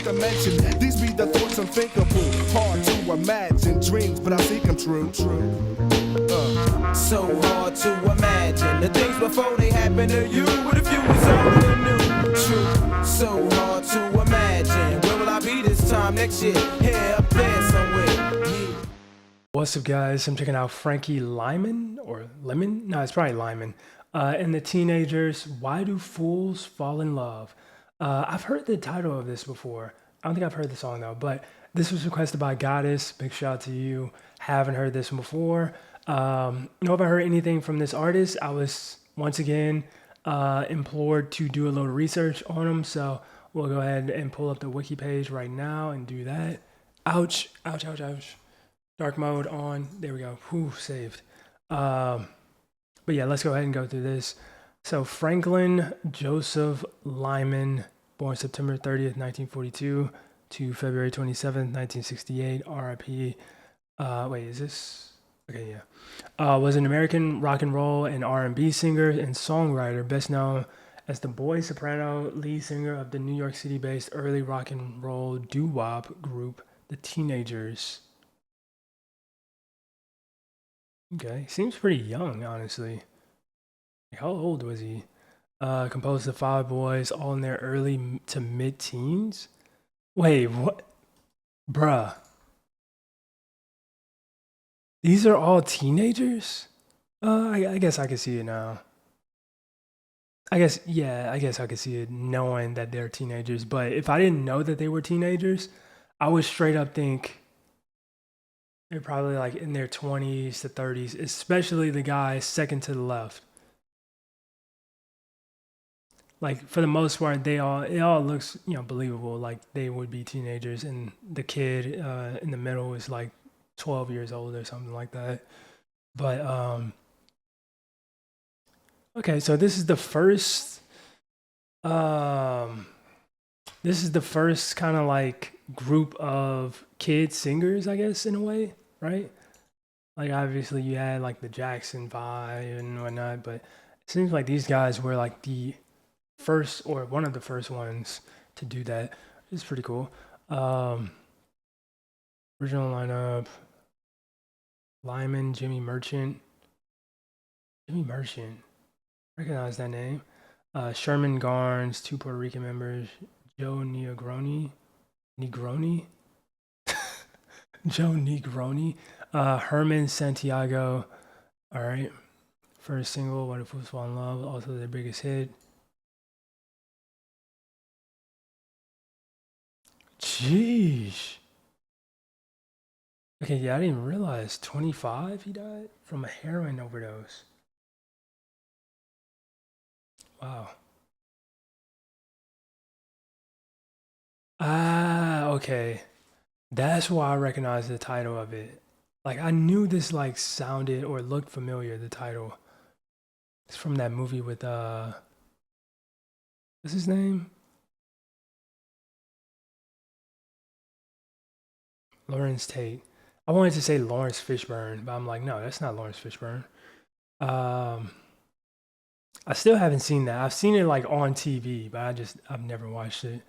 dimension. These be the thoughts unthinkable, hard to imagine. Dreams, but I see them true. So hard to imagine the things before they happen to you. What if you was only new? True. So hard to imagine. Where will I be this time next year? Here, up there somewhere. Yeah. What's up, guys? I'm checking out Frankie Lymon, or Lemon? No, it's probably Lyman. And the Teenagers, Why Do Fools Fall in Love? I've heard the title of this before. I don't think I've heard the song though, but this was requested by Goddess. Big shout out to you. Haven't heard this one before. Know if I heard anything from this artist. I was once again implored to do a little research on him, so we'll go ahead and pull up the wiki page right now and do that. Ouch, ouch, ouch, ouch. Dark mode on. There we go. Whew, saved. But yeah, let's go ahead and go through this. So Franklin Joseph Lyman, born September 30th, 1942 to February 27th, 1968, RIP. Wait, is this? Okay, yeah. Was an American rock and roll and R&B singer and songwriter, best known as the boy soprano lead singer of the New York City-based early rock and roll doo-wop group, The Teenagers. Okay, seems pretty young, honestly. How old was he? Composed of 5 boys, all in their early to mid-teens? Wait, what? Bruh. These are all teenagers? I guess I can see it now. I guess I could see it knowing that they're teenagers. But if I didn't know that they were teenagers, I would straight up think they're probably like in their 20s to 30s, especially the guy second to the left. Like, for the most part, it all looks, believable, like they would be teenagers, and the kid in the middle is like 12 years old or something like that. But okay, so this is the first kind of like group of kid singers, I guess, in a way, right? Like, obviously you had like the Jackson 5 and whatnot, but it seems like these guys were like the first, or one of the first ones to do that. It's pretty cool. Original lineup: Lyman, Jimmy Merchant, recognize that name. Sherman Garnes, 2 Puerto Rican members, Joe Negroni, Joe Negroni, Herman Santiago. All right, first single, Why Do Fools Fall in Love, also their biggest hit. Jeez. Okay, yeah, I didn't realize 25 he died from a heroin overdose. Wow. Ah, okay. That's why I recognize the title of it. Like, I knew this like sounded or looked familiar, the title. It's from that movie with what's his name? Lawrence Tate. I wanted to say Lawrence Fishburne, but I'm like, no, that's not Lawrence Fishburne. I still haven't seen that. I've seen it like on TV, but I've never watched it.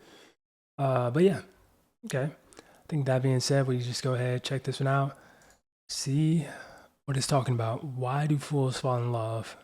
But yeah, okay. I think that being said, we just go ahead, check this one out, see what it's talking about. Why do fools fall in love?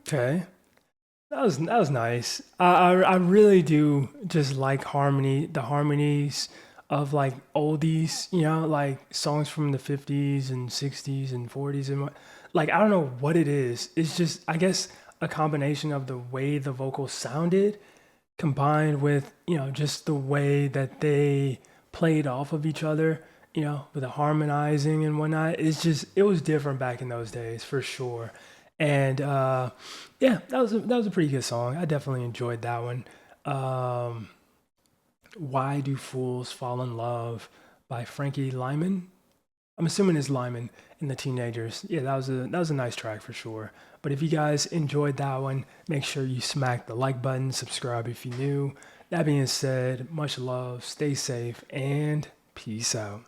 Okay. That was nice. I really do just like the harmonies of like oldies, like songs from the 50s and 60s and 40s and like I don't know what it is. It's just I guess a combination of the way the vocals sounded combined with, just the way that they played off of each other, with the harmonizing and whatnot. It was different back in those days for sure. And yeah, that was a pretty good song. I definitely enjoyed that one. Um, Why Do Fools Fall in Love by Frankie Lyman. I'm assuming it's Lyman and the Teenagers. Yeah, that was a nice track for sure. But if you guys enjoyed that one, make sure you smack the like button, subscribe if you're new. That being said, much love, stay safe, and peace out.